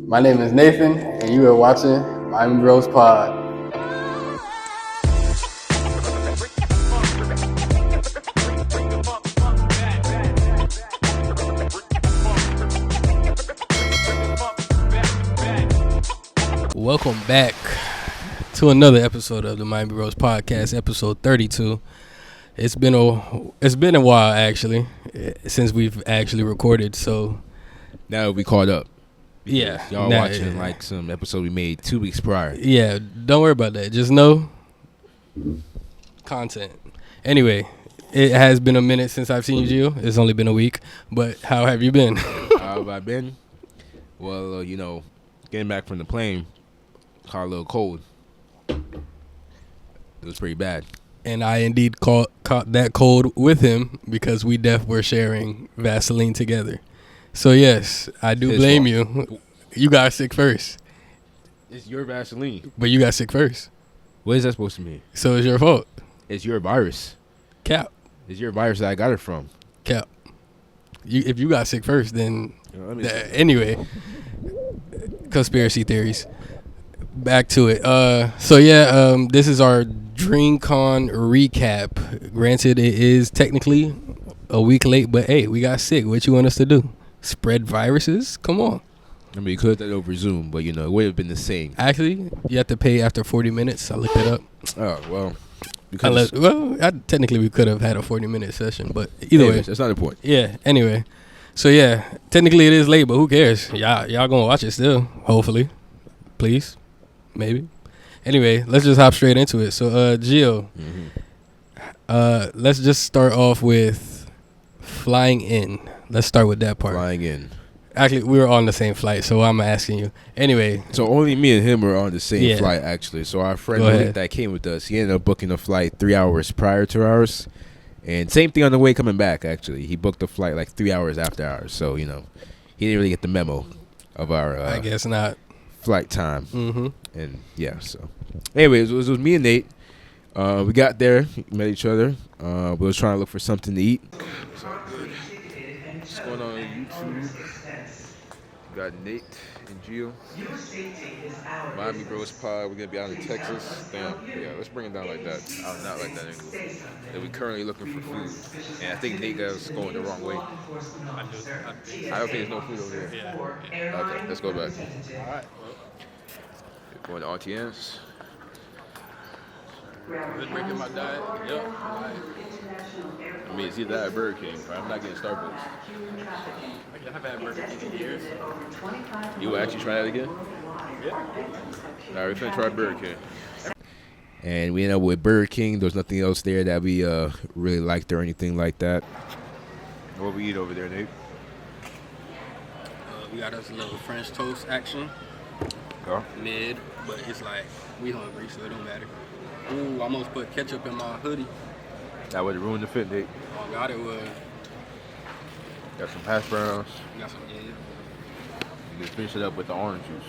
My name is Nathan, and you are watching Miami Bros Pod. Welcome back to another episode of the Miami Bros Podcast, episode 32. It's been a while actually since we've actually recorded, so now we caught up. Yeah, y'all watching like some episode we made 2 weeks prior. Yeah, don't worry about that. Just know content. Anyway, it has been a minute since I've seen you, Gio. It's only been a week, but how have you been? How have I been? Well, getting back from the plane, caught a little cold. It was pretty bad. And I indeed caught that cold with him because we were sharing Vaseline together. So, yes, I do blame you. You got sick first. It's your Vaseline. But you got sick first. What is that supposed to mean? So it's your fault. It's your virus. Cap. It's your virus that I got it from. Cap. If you got sick first, then... anyway. Conspiracy theories. Back to it. This is our Dreamcon recap. Granted, it is technically a week late, but hey, we got sick. What you want us to do? Spread viruses? Come on. I mean, you could have done it over Zoom, but, it would have been the same. Actually, you have to pay after 40 minutes. I looked it up. Oh, well. Technically, we could have had a 40-minute session, but either way. That's not the point. Yeah, anyway. So, yeah, technically it is late, but who cares? Y'all going to watch it still, hopefully. Please. Maybe. Anyway, let's just hop straight into it. So, Gio, let's just start off with flying in. Let's start with that part. Flying in. Actually, we were on the same flight, so I'm asking you. Anyway. So only me and him were on the same flight, actually. So our friend that came with us, he ended up booking a flight 3 hours prior to ours. And same thing on the way coming back, actually. He booked a flight like 3 hours after ours. So, he didn't really get the memo of our I guess not. Flight time. Mm-hmm. And, so. Anyways, it was me and Nate. We got there, met each other. We was trying to look for something to eat. What's going on YouTube? We got Nate and Gio. Miami Bros Pod. We're going to be out in Texas. Damn. Yeah, let's bring it down like that. Not like that anymore. And we're currently looking for food. And I think Nate got us going the wrong way. I don't think there's no food over there. Yeah. Okay, let's go back. All right. Going to RTNs. Just breaking my diet. Yep. I mean, it's either that or Burger King, but I'm not getting Starbucks. I've had Burger King in years. You will actually try that again? Yeah. All right, we're going to try Burger King. And we ended up with Burger King. There was nothing else there that we really liked or anything like that. What we eat over there, Nate? We got us a little French toast action. Huh? Mid, but it's like, we hungry, so it don't matter. Ooh, I almost put ketchup in my hoodie. That would have ruined the fit, Nate. Oh, God, it would. Got some hash browns. Got some egg. You can finish it up with the orange juice.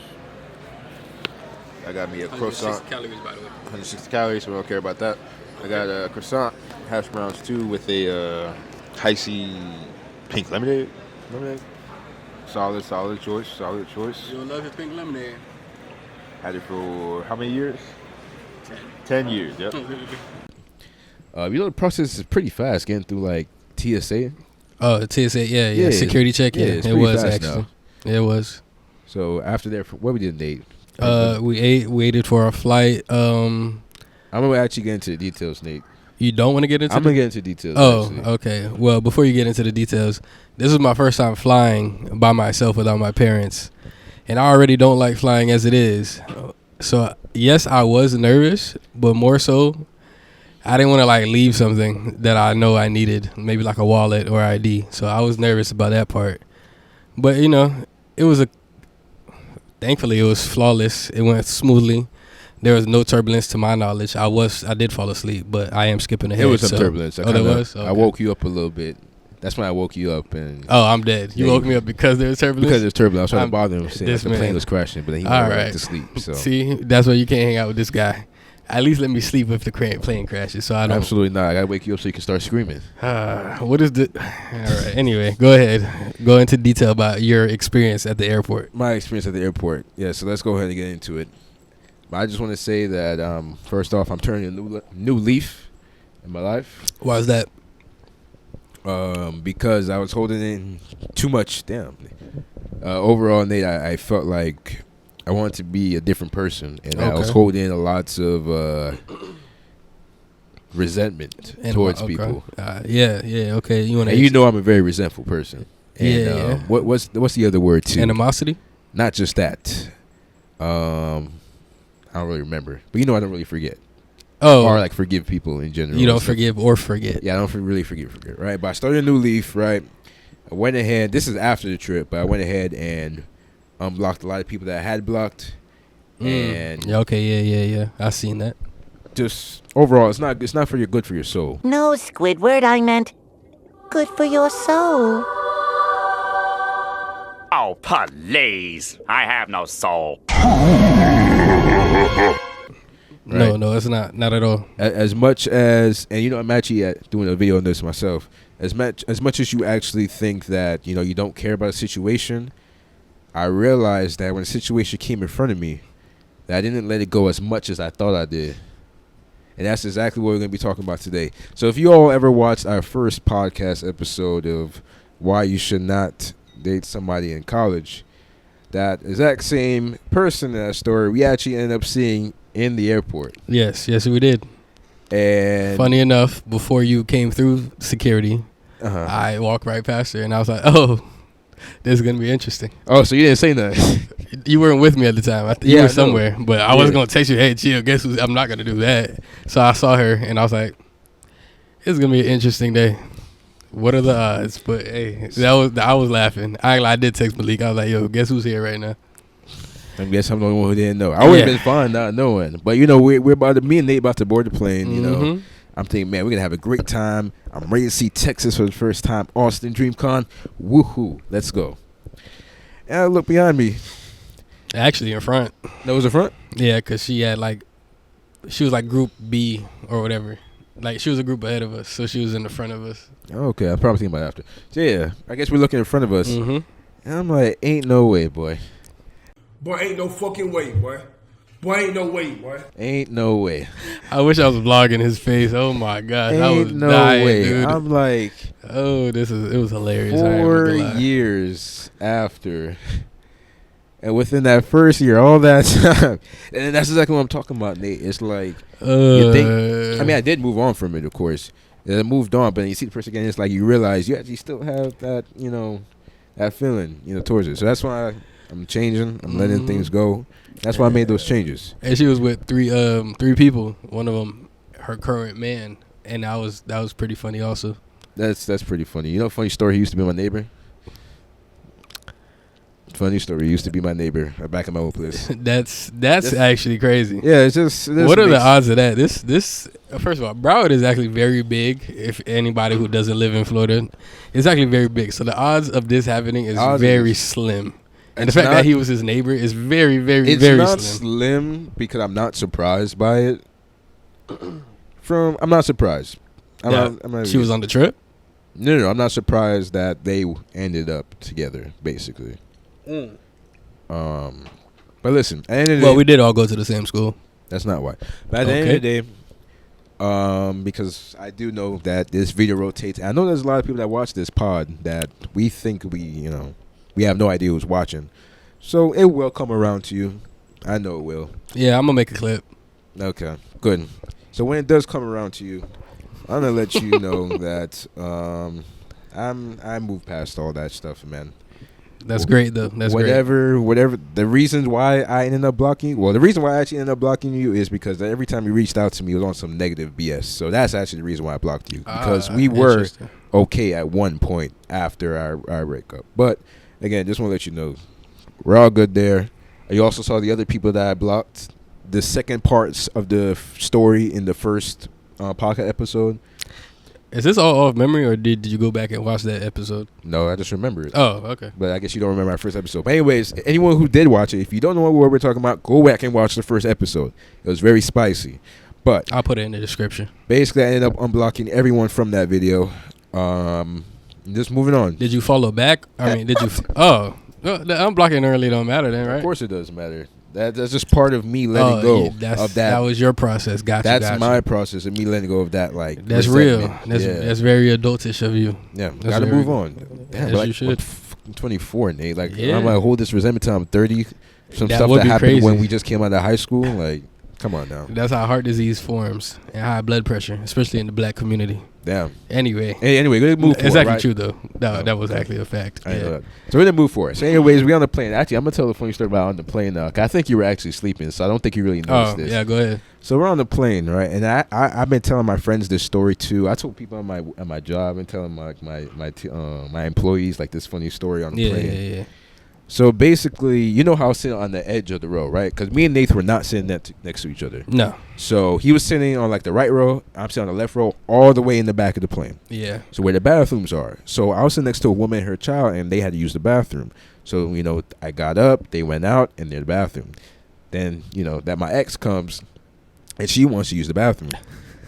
I got me a croissant. 160 calories, by the way. 160 calories, so we don't care about that. I got a croissant, hash browns too, with a icy pink lemonade. Solid choice. You'll love your pink lemonade. Had it for how many years? 10 years, yep. The process is pretty fast getting through like TSA. Oh, TSA, yeah. Security check, yeah. It was actually. Now. It was. So after that, what we did, Nate? We waited for our flight. I'm gonna actually get into the details, Nate. You don't want to get into? I'm gonna get into details. Oh, actually. Okay. Well, before you get into the details, this is my first time flying by myself without my parents, and I already don't like flying as it is. So yes, I was nervous, but more so, I didn't want to like leave something that I know I needed, maybe like a wallet or ID. So I was nervous about that part. But thankfully it was flawless. It went smoothly. There was no turbulence to my knowledge. I did fall asleep, but I am skipping ahead. There was some turbulence. There was? Okay. I woke you up a little bit. That's when I woke you up. And I'm dead. You woke me up because there was turbulence? Because there was turbulence. I was trying to bother him saying the plane was crashing, but then he went right to sleep. So. See, that's why you can't hang out with this guy. At least let me sleep if the plane crashes, so I don't. Absolutely not. I gotta wake you up so you can start screaming. What is the? All right. Anyway, go ahead. Go into detail about your experience at the airport. My experience at the airport. Yeah. So let's go ahead and get into it. But I just want to say that first off, I'm turning a new leaf in my life. Why is that? Because I was holding in too much. Damn. Overall, Nate, I felt like I wanted to be a different person, and I was holding in lots of resentment towards people. Yeah, okay. You know I'm a very resentful person. And, yeah. What's the other word too? Animosity? Not just that. I don't really remember, but I don't really forget. Oh, or like forgive people in general. You don't forgive or forget. Yeah, I don't really forget, right? But I started a new leaf, right? I went ahead. This is after the trip, but I went ahead and unblocked a lot of people that I had blocked. And yeah, okay, yeah. I seen that. Just overall, it's not good for your soul. No, Squidward, I meant good for your soul. Oh, please. I have no soul. Right? No, it's not at all. As much as, and I'm actually doing a video on this myself. As much as you actually think that you don't care about a situation, I realized that when a situation came in front of me, that I didn't let it go as much as I thought I did. And that's exactly what we're going to be talking about today. So if you all ever watched our first podcast episode of why you should not date somebody in college, that exact same person in that story we actually ended up seeing in the airport. Yes, we did. And funny enough, before you came through security, I walked right past her, and I was like, "Oh, this is gonna be interesting." Oh, so you didn't say nothing? You weren't with me at the time. You were somewhere, but I wasn't gonna text you, "Hey, chill." Guess who's? I'm not gonna do that. So I saw her, and I was like, "It's gonna be an interesting day." What are the odds? But hey, I was laughing. I did text Malik. I was like, "Yo, guess who's here right now?" I guess I'm the only one who didn't know. I would have been fine not knowing. But we're about to, me and Nate about to board the plane. I'm thinking, man, we're gonna have a great time. I'm ready to see Texas for the first time. Austin, Dreamcon, woohoo! Let's go. And I look behind me. Actually, in front. That was in front. Yeah, because she was like Group B or whatever. Like she was a group ahead of us, so she was in the front of us. Okay, I'm probably thinking about it after. So yeah, I guess we're looking in front of us. And I'm like, ain't no way, boy. Boy, ain't no fucking way, boy. Boy, ain't no way, boy. Ain't no way. I wish I was vlogging his face. Oh my gosh, ain't I was no dying, way. dude. I'm like, it was hilarious. 4 years after, and within that first year, all that time, and that's exactly what I'm talking about, Nate. It's like you think. I mean, I did move on from it, of course. And I moved on, but you see the person again. It's like you realize you actually still have that, that feeling, towards it. So that's why I'm changing. I'm letting things go. That's why I made those changes. And she was with three people. One of them, her current man, and that was pretty funny also. That's pretty funny. Funny story. He used to be my neighbor. Funny story. He used to be my neighbor back in my old place. That's actually crazy. Yeah, it's just. What are the odds of that? This first of all, Broward is actually very big. If anybody who doesn't live in Florida, it's actually very big. So the odds of this happening is very slim. And the fact that he was his neighbor is very, very, very slim. It's not slim because I'm not surprised by it. I'm not surprised. I'm not she was on the trip? No, I'm not surprised that they ended up together, basically. But listen, at the end of the day, we did all go to the same school. That's not why. But at the end of the day, because I do know that this video rotates. I know there's a lot of people that watch this pod that we think we have no idea who's watching. So it will come around to you. I know it will. Yeah, I'm going to make a clip. Okay, good. So when it does come around to you, I'm going to let you know that I moved past all that stuff, man. That's great, though. That's whatever the reasons why I ended up blocking you. Well, the reason why I actually ended up blocking you is because every time you reached out to me, it was on some negative BS. So that's actually the reason why I blocked you. Because we were okay at one point after our breakup. But again, just want to let you know, we're all good there. You also saw the other people that I blocked. The second parts of the story in the first podcast episode. Is this all off memory, or did you go back and watch that episode? No, I just remember it. Oh, okay. But I guess you don't remember our first episode. But anyways, anyone who did watch it, if you don't know what we're talking about, go back and watch the first episode. It was very spicy. But I'll put it in the description. basically, I ended up unblocking everyone from that video. Just moving on. Did you follow back? I mean, did you? Well, the unblocking really don't matter then, right? Of course it doesn't matter. That's just part of me letting go of that. That was your process. Gotcha. That's my process of me letting go of that. Like that's resentment. real. That's very adultish of you. Yeah, That's gotta very- move on. Damn, As you should. I'm 24, Nate. Like Yeah. I'm gonna hold this resentment till I'm 30. Some That stuff would that be happened crazy. when we just came out of high school. Like, come on now. That's how heart disease forms and high blood pressure, especially in the black community. Damn. Anyway, Hey, anyway, we're gonna move forward. it's actually right? true though. That was actually a fact. I know Yeah. that. So we're gonna move forward. So, anyways, we on the plane. Actually, I'm gonna tell the funny story about on the plane. 'Cause I think you were actually sleeping, so I don't think you really noticed Oh this. yeah, go ahead. So we're on the plane, right? And I've been telling my friends this story too. I told people on my job and telling my employees like this funny story on the Yeah, plane. yeah. So basically, you know how I was sitting on the edge of the row, right? Because me and Nathan were not sitting next to each other. No. So he was sitting on like the right row. I'm sitting on the left row, all the way in the back of the plane. Yeah. So where the bathrooms are. So I was sitting next to a woman and her child, and they had to use the bathroom. So I got up, they went out, and they're in the bathroom. Then that my ex comes, and she wants to use the bathroom,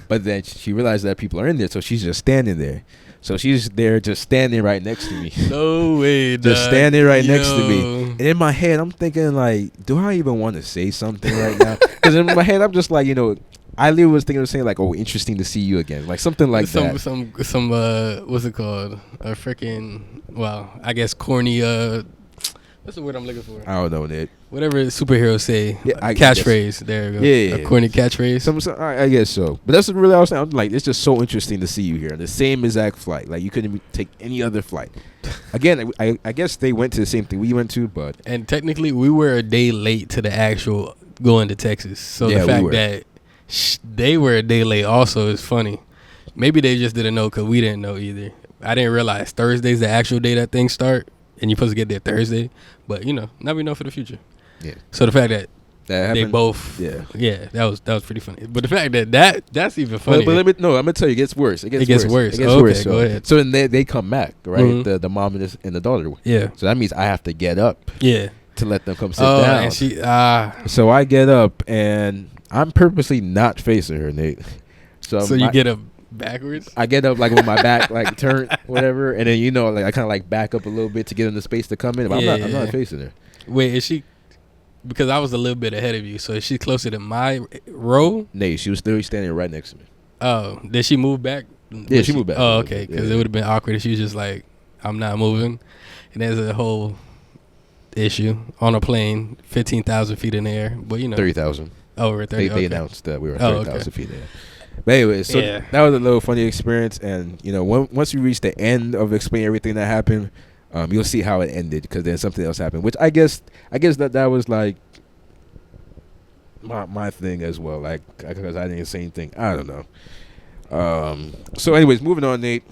but then she realized that people are in there, so she's just standing there. So she's there, just standing right next to me. No way. Just standing right next to me. Yo. And in my head, I'm thinking, like, do I even want to say something right now? Because in my head, I'm just like, I literally was thinking of saying, like, oh, interesting to see you again. Like, something like that. Some what's it called? A freaking, I guess corny, what's the word I'm looking for? I don't know, Ned. Whatever superheroes say. Yeah, I Catchphrase. There you go. Yeah. A corny catchphrase. I guess so. But that's really what I was saying. I'm like, it's just so interesting to see you here. The same exact flight. Like, you couldn't take any other flight. Again, I guess they went to the same thing we went to, but. And technically, we were a day late to the actual going to Texas. So Yeah, the we fact were. that they were a day late also is funny. Maybe they just didn't know because we didn't know either. I didn't realize Thursday's the actual day that things start, and you're supposed to get there Thursday. But now we know for the future. Yeah. So the fact that That they happened. both, Yeah. that was pretty funny. But the fact that's even funny. But I'm gonna tell you, it gets worse. It gets worse. It gets worse. worse. So, Go ahead. So then they come back, right? Mhm. The mom and the daughter. Yeah. So that means I have to get up Yeah. to let them come sit down. And she So I get up and I'm purposely not facing her, Nate. so you get up backwards. I get up like with my back like turned, whatever, and then like I kind of like back up a little bit to get in the space to come in. But I'm Yeah. not facing her. Wait, is she? Because I was a little bit ahead of you, so is she closer to my row? Nate, she was literally standing right next to me. Oh, did she move back? Yeah, Was she moved back a Oh, little okay, bit, because yeah. it would have been awkward if she was just like, "I'm not moving," and there's a whole issue on a plane, 15,000 feet in the air. But 30,000. over 30. They okay. announced that we were Oh, 30,000 feet there. But anyway, so Yeah. that was a little funny experience, and once we reach the end of explaining everything that happened, you'll see how it ended because then something else happened, which I guess that was like my thing as well, like because I didn't say anything. I don't know. So anyways, moving on, Nate.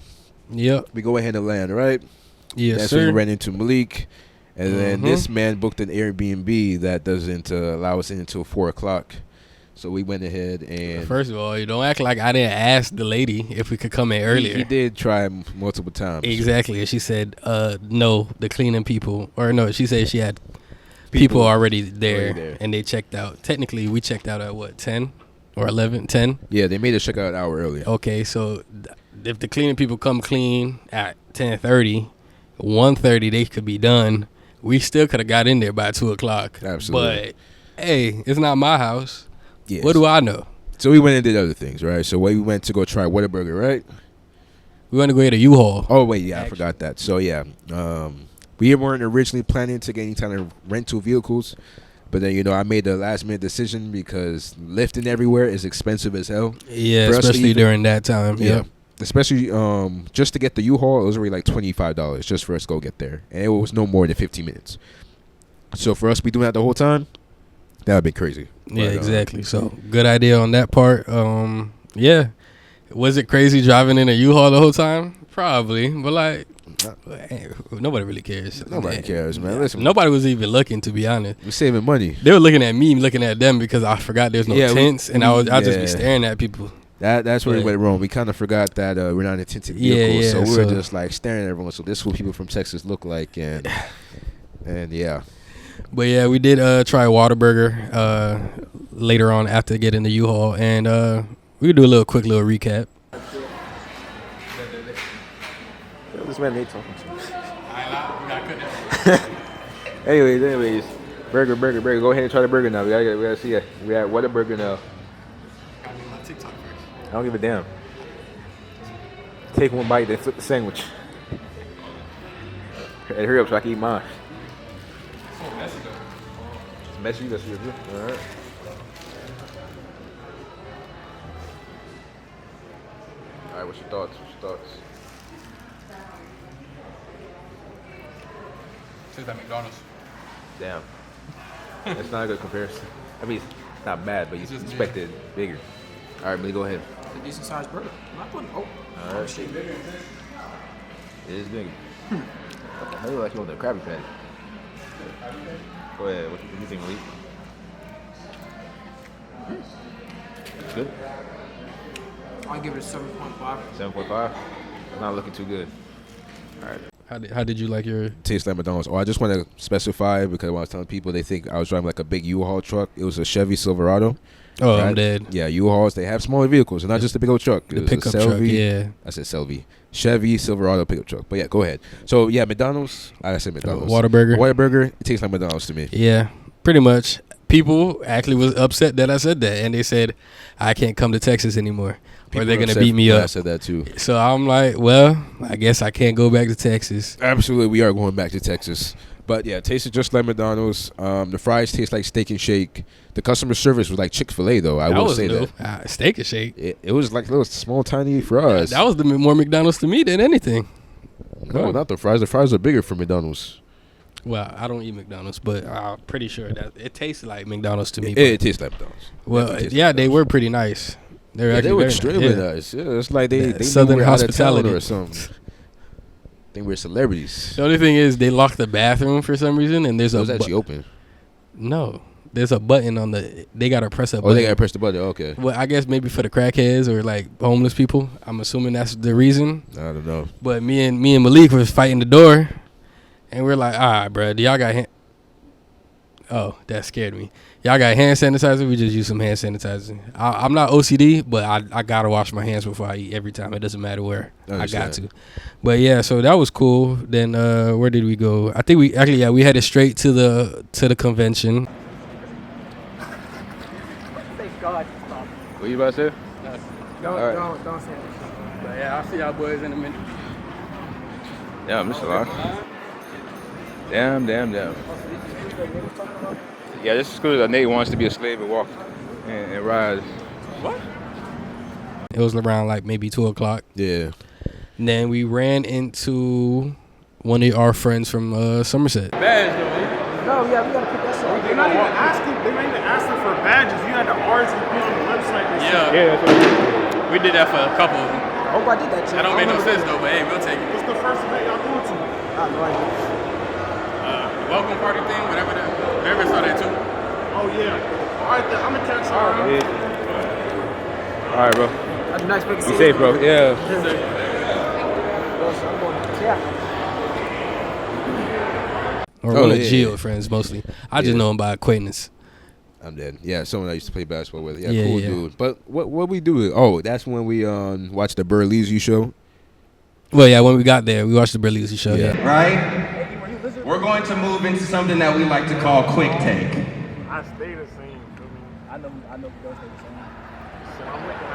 Yep. We go ahead and land, right? Yes, That's when sir. we ran into Malik, and then Mhm. this man booked an Airbnb that doesn't allow us in until 4:00. So we went ahead and First of all, you don't act like I didn't ask the lady if we could come in earlier. He did try multiple times. Exactly. And she said, no, the cleaning people. Or no, she said she had people already there, and they checked out. Technically, we checked out at what, 10 or 11? 10? Yeah, they made us check out an hour earlier. Okay, so if the cleaning people come clean at 10:30, 1:30 they could be done. We still could have got in there by 2 o'clock. Absolutely. But, hey, it's not my house. Yes. What do I know? So we went and did other things, right? So we went to go try Whataburger, right? We want to go get a U-Haul. Oh, wait, yeah, I forgot that. So, yeah, we weren't originally planning to get any kind of rental vehicles. But then, I made the last-minute decision because lifting everywhere is expensive as hell. Yeah, For us to especially even- during that time. Yeah. Especially just to get the U-Haul, it was already like $25 just for us to go get there. And it was no more than 15 minutes. So for us to be doing that the whole time, that would be crazy. Yeah, But, exactly. So good idea on that part. Yeah. Was it crazy driving in a U-Haul the whole time? Probably. But like, nobody really cares. Nobody cares, man. Listen, Nobody was even looking, to be honest. we're saving money. They were looking at me, looking at them because I forgot there's no Yeah, tents, and I just be yeah. staring at people. That's where we But- went wrong. We kind of forgot that we're not in tinted vehicles, Yeah, so we were so- just like staring at everyone. So this is what people from Texas look like, and yeah. But yeah, we did try Whataburger later on after getting the U-Haul, and we could do a quick little recap. This man Nate talking to. Anyways, burger. Go ahead and try the burger now. We gotta see it. We at Whataburger now. I don't give a damn. Take one bite, then flip the sandwich. Hey, hurry up so I can eat mine. It's messy. That's your view. All right. All right, what's your thoughts? Tastes like McDonald's. Damn. That's not a good comparison. I mean, it's not bad, but you expected bigger. All right, Millie, go ahead. A decent sized burger. Not putting. Oh, All right. shit. It is big. I really like you on the Krabby Patty. Go ahead. What do you think, Lee? It's good. I give it a 7.5. 7.5. Not looking too good. All right. How did you like your? Tastes like McDonald's. Oh, I just want to specify because when I was telling people, they think I was driving like a big U-Haul truck. It was a Chevy Silverado. Oh, right? I'm dead. Yeah, U-Hauls, they have smaller vehicles, and not just a big old truck. The It was a pickup truck, yeah. I said Selvi. Chevy Silverado pickup truck. But yeah, go ahead. So yeah, McDonald's. I said McDonald's. Whataburger. Whataburger. It tastes like McDonald's to me. Yeah, pretty much. People actually was upset that I said that, and they said I can't come to Texas anymore, or they're gonna beat me I up. said that too. So I'm like, well, I guess I can't go back to Texas. Absolutely, we are going back to Texas. But yeah, it tasted just like McDonald's. The fries taste like Steak and Shake. The customer service was like Chick-fil-A, though. I will was say new. that. Steak and Shake. It was like a little small, tiny fries. That was more McDonald's to me than anything. No, not the fries. The fries are bigger for McDonald's. Well, I don't eat McDonald's, but I'm pretty sure that it tastes like McDonald's to me. It tastes like McDonald's. Well, Definitely tastes yeah, like they McDonald's. were pretty nice. They were, They were actually extremely very nice. nice. Yeah, it's like they knew Southern we were out of town hospitality or something. I think we're celebrities. The only thing is they locked the bathroom for some reason, and there's It a was actually open. No, there's a button on the. They gotta press a button. Oh, they gotta press the button. Okay. Well, I guess maybe for the crackheads or like homeless people. I'm assuming that's the reason. I don't know. But me and Malik was fighting the door, and we're like, all right, bro, do y'all got Oh, that scared me. Y'all got hand sanitizer? We just use some hand sanitizer. I'm not OCD, but I gotta wash my hands before I eat every time. It doesn't matter where. I got to. But yeah, so that was cool. Then where did we go? I think we headed straight to the convention. Thank God. What you about to say? Don't say that. But yeah, I'll see y'all boys in a minute. Yeah, Mr. Locke. Damn. Yeah, this is because Nate wants to be a slave and walk and ride. What? It was around like maybe 2:00. Yeah. And then we ran into one of our friends from Somerset. No, yeah, we gotta pick that up. They're not even asking for badges. You had to RSVP on the website. Yeah, that's what we did that for a couple of them. I hope I did that shit. That don't make no sense though, but hey, we'll take it. What's the first event y'all doing to? I have no idea. Welcome party thing, whatever saw that too. Oh yeah. All right, then I'm gonna text her. All right, bro. That'd be nice. Be Be safe, bro. Yeah. Or one of Gio friends mostly. I just know him by acquaintance. I'm dead. Yeah, someone I used to play basketball with. Yeah, Yeah, cool yeah. dude. But what we do? Oh, that's when we watched the Burleasy show. Well, yeah, when we got there, we watched the Berlizzi show. Yeah. Right? We're going to move into something that we like to call quick take. I stay the same. I know those things.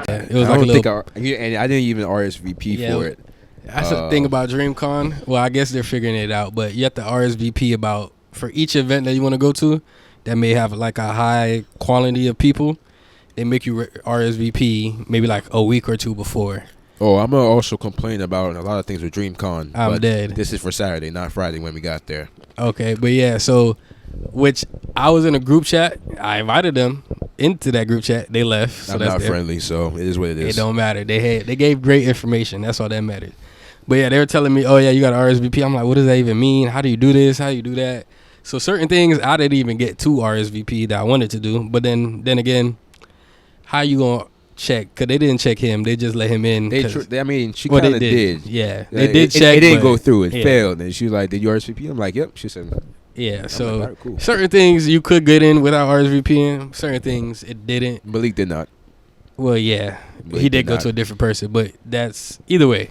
Yeah, it was I like a don't little. think and I didn't even RSVP Yeah, for it. That's the thing about Dreamcon. Well, I guess they're figuring it out, but you have to RSVP about for each event that you want to go to that may have like a high quality of people. They make you RSVP maybe like a week or two before. Oh, I'm gonna also complain about a lot of things with Dreamcon. I'm but dead. This is for Saturday, not Friday when we got there. Okay, but yeah, so which I was in a group chat. I invited them into that group chat. They left. So I'm that's not their- friendly, so it is what it It is. don't matter. They gave great information. That's all that mattered. But yeah, they were telling me, oh yeah, you got an RSVP. I'm like, what does that even mean? How do you do this? How do you do that? So certain things I didn't even get to RSVP that I wanted to do. But then again, how you gonna check, because they didn't check him. They just let him in. I mean, she Well, kind they of did. did. Yeah, they did check. It didn't go but- through. It yeah. failed. And she was like, "Did you RSVP?" I'm like, "Yep." She said, Yeah, so like, "Alright, cool." certain things you could get in without RSVPing. Certain things it didn't. Malik did not. Well, yeah, Malik he did did go not. to a different person, but that's either way.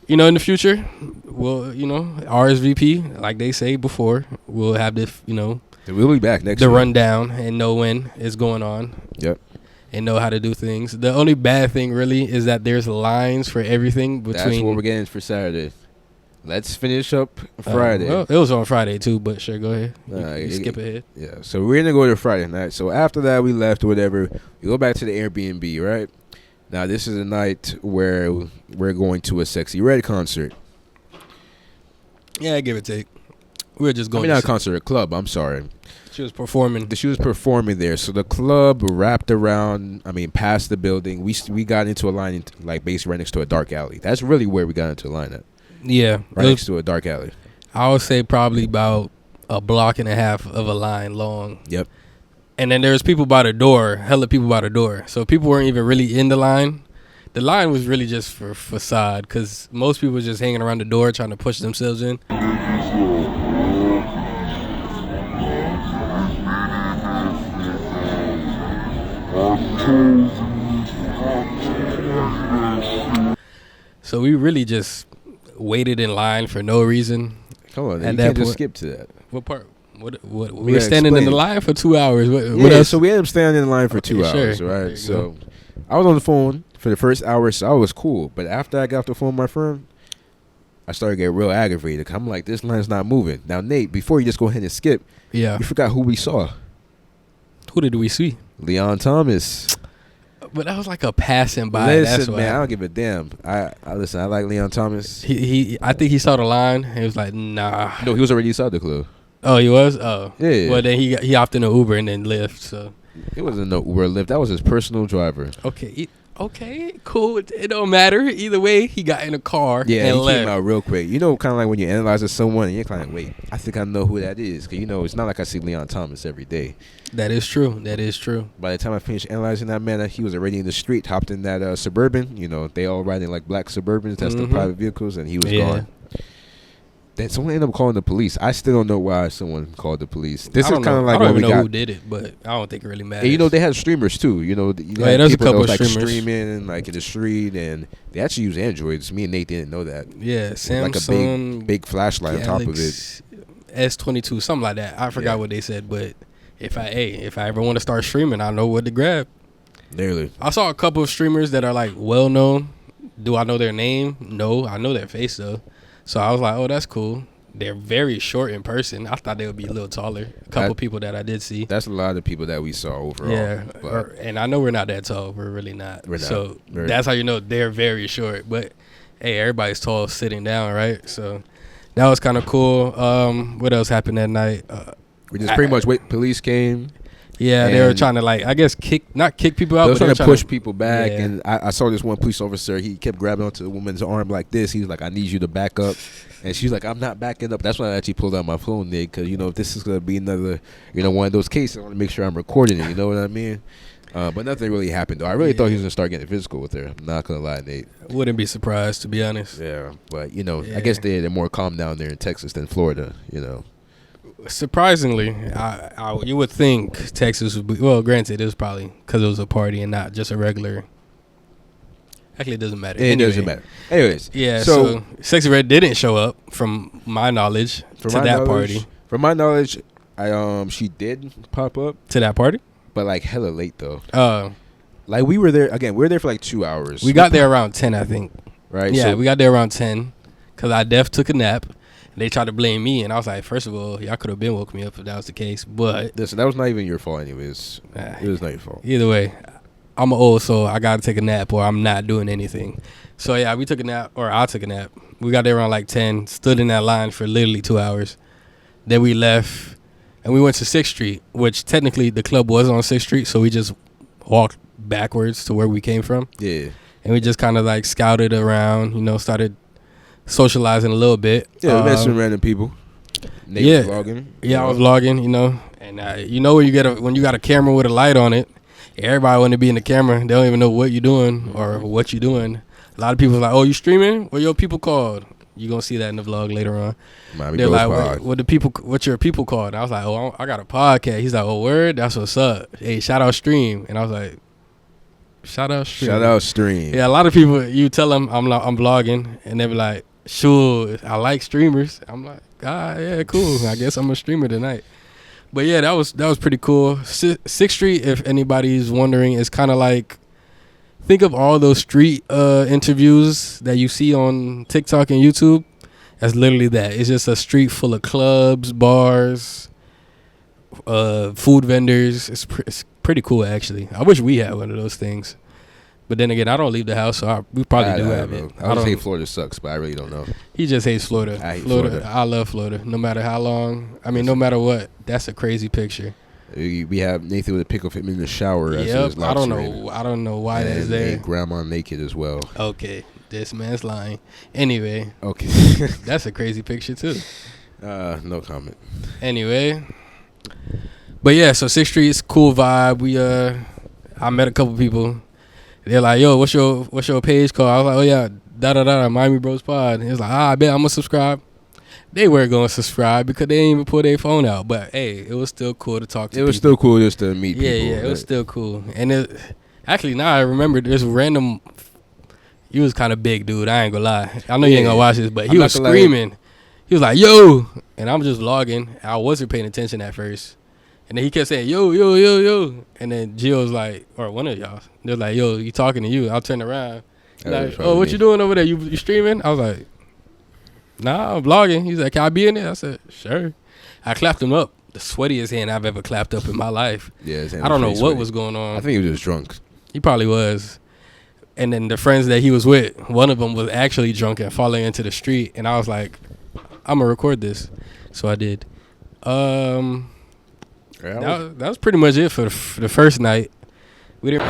You know, in the future, we'll, you know, RSVP, like they say before, we'll have this, you know, We'll be back next the week. rundown and know when it's going on. Yep. And know how to do things. The only bad thing really is that there's lines for everything between. That's what we're getting for Saturday. Let's finish up Friday. Well, it was on Friday too, but sure, go ahead. You skip ahead. Yeah, so we're gonna go to Friday night. So after that, we left or whatever. We go back to the Airbnb, right? Now this is a night where we're going to a Sexy Red concert. Yeah, give or take. We were just I going. mean, not a to concert, a club. I'm sorry. She was performing. She was performing there. So the club wrapped around. I mean, past the building. We got into a line, like basically right next to a dark alley. That's really where we got into a line at. Yeah, Right next to a dark alley. I would say probably about a block and a half of a line long. Yep. And then there's people by the door, hella people by the door. So people weren't even really in the line. The line was really just for facade because most people were just hanging around the door trying to push themselves in. So we really just waited in line for no reason. Come on, At you that can't just point- skip to that. What part? What We we were gotta standing in the explain. line for 2 hours. What Yeah, else? so we ended up standing in line for 2 Okay, sure. hours, There right? you So I was on the phone for the first hour, so I was cool. But after I got off the phone with my friend, I started getting real aggravated. I'm like, this line's not moving. Now, Nate, before you just go ahead and skip, Yeah. you forgot who we saw. Who did we see? Leon Thomas. But that was like a passing by. That's Listen, why. man, I don't give a damn. I listen. I like Leon Thomas. I think he saw the line. And he was like, nah. No, he was already inside the club. Oh, he was. Oh, Yeah. Well, then he hopped in an Uber and then left. So It wasn't no Uber Lyft. That was his personal driver. okay, cool. It don't matter either way. He got in a car. Yeah, and he left. came out real quick. You know, kind of like when you analyze someone and you're kind of like, wait, I think I know who that is. Because, you know, it's not like I see Leon Thomas every day. That is true. That is true. By the time I finished analyzing that man, he was already in the street, hopped in that Suburban. You know, they all riding like black Suburbans. That's the Mhm. private vehicles, and he was Yeah. gone. Then someone ended up calling the police. I still don't know why someone called the police. This I is don't kind of know. like I don't what we even know got. who did it, but I don't think it really matters. And you know, they had streamers too. You know, you Yeah, had there's a people that couple was, like streamers. streaming like in the street, and they actually use Androids. Me and Nate didn't know that. Yeah, Samsung. Like a big flashlight on top of it. S22, something like that. I forgot Yeah. what they said, but if I ever want to start streaming, I know what to grab. Literally. I saw a couple of streamers that are like well known. Do I know their name? No, I know their face though. So I was like, oh, that's cool. They're very short in person. I thought they would be a little taller. A couple people that I did see. That's a lot of people that we saw overall. Yeah, but and I know we're not that tall. We're really not. We're not. So Very- that's how you know they're very short. But hey, everybody's tall sitting down, right? So that was kind of cool. What else happened that night? we just pretty much wait. Police came. Yeah, they were And- trying to like, I guess not kick people out. They were but trying they to were push people back, yeah. and I saw this one police officer. He kept grabbing onto the woman's arm like this. He was like, "I need you to back up," and she's like, "I'm not backing up." That's when I actually pulled out my phone, Nick, because you know if this is gonna be another, you know, one of those cases, I want to make sure I'm recording it. You know what I mean? But nothing really happened though. I really thought he was gonna start getting physical with her. I'm not gonna lie, Nate. Wouldn't be surprised, to be honest. Yeah, but you know, Yeah. I guess they're more calm down there in Texas than Florida. You know. Surprisingly, you would think Texas would be, well, granted, it was probably because it was a party and not just a regular. Actually, it doesn't matter. It Anyway. doesn't matter. Anyways, Yeah, so Sexy Red didn't show up, from my knowledge, to that party. From my knowledge, she did pop up, To that party? but like hella late though. Like we were there again. We were there for like 2 hours. we got there around 10, I think. right. Yeah, So we got there around 10 because I took a nap. They tried to blame me, and I was like, first of all, y'all could have been woke me up if that was the case. But listen, that was not even your fault, anyways. It was not your fault. either way, I'm old, so I got to take a nap or I'm not doing anything. So, yeah, we took a nap, or I took a nap. We got there around like 10, stood in that line for literally 2 hours. Then we left, and we went to 6th Street, which technically the club was on 6th Street, so we just walked backwards to where we came from. Yeah. And we just kind of like scouted around, you know, started socializing a little bit. Yeah, we met some random people. Nate was vlogging. Yeah, I was vlogging, you know. And you know when you got a camera with a light on it, everybody want to be in the camera. They don't even know what you're doing or what you're doing. A lot of people are like, oh, you streaming? What your people called? You're going to see that in the vlog later on. They're like, what's your people called? I was like, oh, I got a podcast. He's like, oh, word? That's what's up. Hey, shout out stream. And I was like, shout out stream. Shout out stream. Yeah, a lot of people, you tell them I'm vlogging, and they be like, sure, I like streamers. I'm like, yeah, cool. I guess I'm a streamer tonight. But yeah, that was pretty cool. Sixth Street, if anybody's wondering, is kind of like, think of all those street interviews that you see on TikTok and YouTube. That's literally that. It's just a street full of clubs, bars, food vendors. It's pretty cool, actually. I wish we had one of those things. But then again, I don't leave the house, so we probably do have it. I don't say Florida sucks, but I really don't know. He just hates Florida. I hate Florida. I love Florida. No matter how long. I mean, no matter what. That's a crazy picture. We have Nathan with a pic of him in the shower. Yep. I don't know why that's there. And grandma naked as well. Okay. This man's lying. Anyway. Okay. That's a crazy picture too. No comment. Anyway. But yeah, so 6th Street's cool vibe. I met a couple people. They're like, yo, what's your page called? I was like, oh yeah, Miami Bros Pod. He was like, I bet I'm gonna subscribe. They weren't gonna subscribe because they didn't even pull their phone out. But hey, it was still cool to talk to people. It was still cool just to meet people. Yeah, it was still cool. And actually now I remember this random. He was kind of big, dude. I ain't gonna lie. I know you ain't gonna watch this, but he was screaming. He was like, yo, and I'm just vlogging. I wasn't paying attention at first. And then he kept saying, yo, yo, yo, yo. And then Jill was like, or one of y'all, they're like, yo, you talking to you. I'll turn around. Like, oh, what you doing over there? You streaming? I was like, nah, I'm vlogging. He's like, can I be in there? I said, sure. I clapped him up. The sweatiest hand I've ever clapped up in my life. Yeah, I don't know what was going on. I think he was just drunk. He probably was. And then the friends that he was with, one of them was actually drunk and falling into the street. And I was like, I'm going to record this. So I did. That was pretty much it for the first night. We didn't.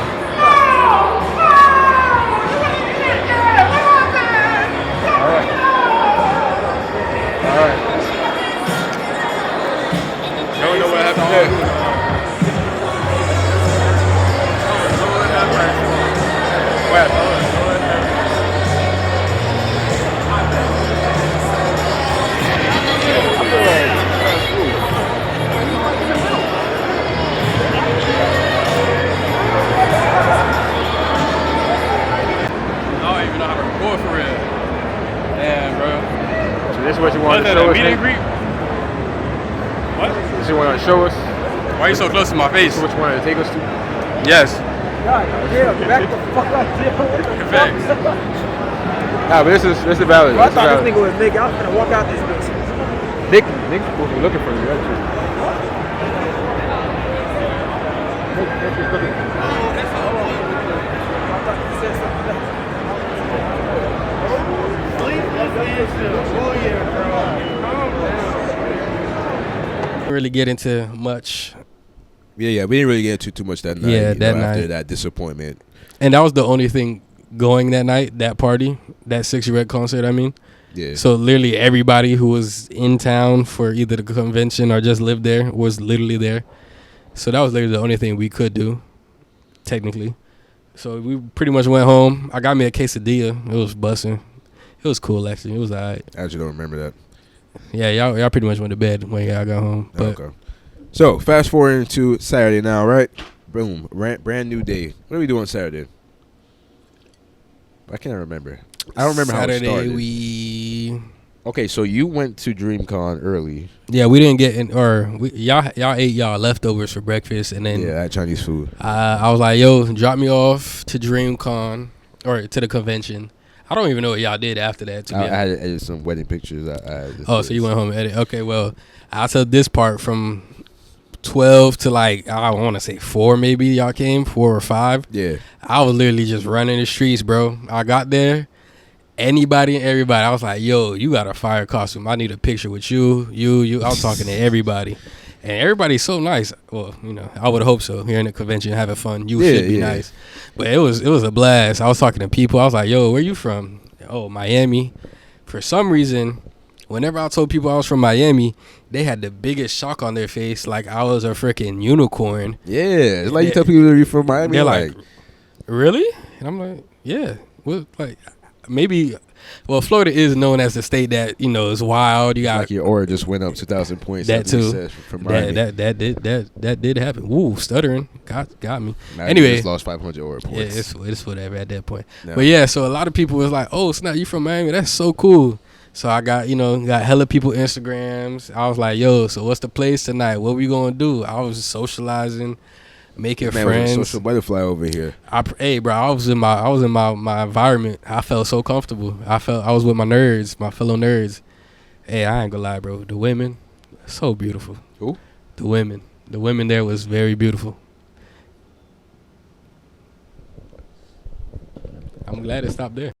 Don't know what happened there. This is what you want to show us? Meet and greet? What? This is what you want to show us? Why are you so close to my face? This is what you wanted to take us to? Yes. Yeah, back the fuck up, Jill. Facts. Nah, but this is valid. Bro, I thought this nigga was Nick. I was gonna walk out this bitch. Nick's supposed to be looking for you. That's true. Nick is looking for you. Really get into much. Yeah, we didn't really get into too much that night. Yeah, that night. After that disappointment. And that was the only thing going that night, that party, that 6 Red concert, I mean. Yeah. So literally everybody who was in town for either the convention or just lived there was literally there. So that was literally the only thing we could do, technically. So we pretty much went home. I got me a quesadilla. It was busting. It was cool, actually. It was all right. I actually don't remember that. Yeah, y'all pretty much went to bed when y'all got home. But okay. So, fast forward into Saturday now, right? Boom. Brand new day. What are we doing Saturday? I can't remember. I don't remember Saturday how it started. Okay, so you went to Dreamcon early. Yeah, we didn't get in, y'all ate y'all leftovers for breakfast, and then I had Chinese food. I was like, yo, drop me off to Dreamcon or to the convention. I don't even know what y'all did after that. I had to edit some wedding pictures. So you went home and edit. Okay, well, I'll tell this part from 12 to like, I want to say 4 maybe y'all came, 4 or 5. Yeah. I was literally just running the streets, bro. I got there. Anybody and everybody. I was like, yo, you got a fire costume. I need a picture with you. I was talking to everybody. And everybody's so nice. Well, I would hope so. Here in the convention, having fun. You should be nice. But it was a blast. I was talking to people. I was like, yo, where you from? Oh, Miami. For some reason, whenever I told people I was from Miami, they had the biggest shock on their face, like I was a freaking unicorn. Yeah, it's like you tell people you're from Miami. They're like, really? And I'm like, yeah. Well, like maybe. Well, Florida is known as the state that is wild. You got like your aura just went up 2,000 points. That too. From Miami. That did happen. Woo, stuttering got me. Now anyway, you just lost 500 aura points. Yeah, it's whatever at that point. No. But yeah, so a lot of people was like, "Oh, Snap, you from Miami? That's so cool." So I got got hella people Instagrams. I was like, "Yo, so what's the place tonight? What we gonna do?" I was socializing, making friends. Was a social butterfly over here. Hey, bro, I was in my environment. I felt so comfortable. I was with my nerds, my fellow nerds. Hey, I ain't gonna lie, bro. The women, so beautiful. Who? The women there was very beautiful. I'm glad it stopped there.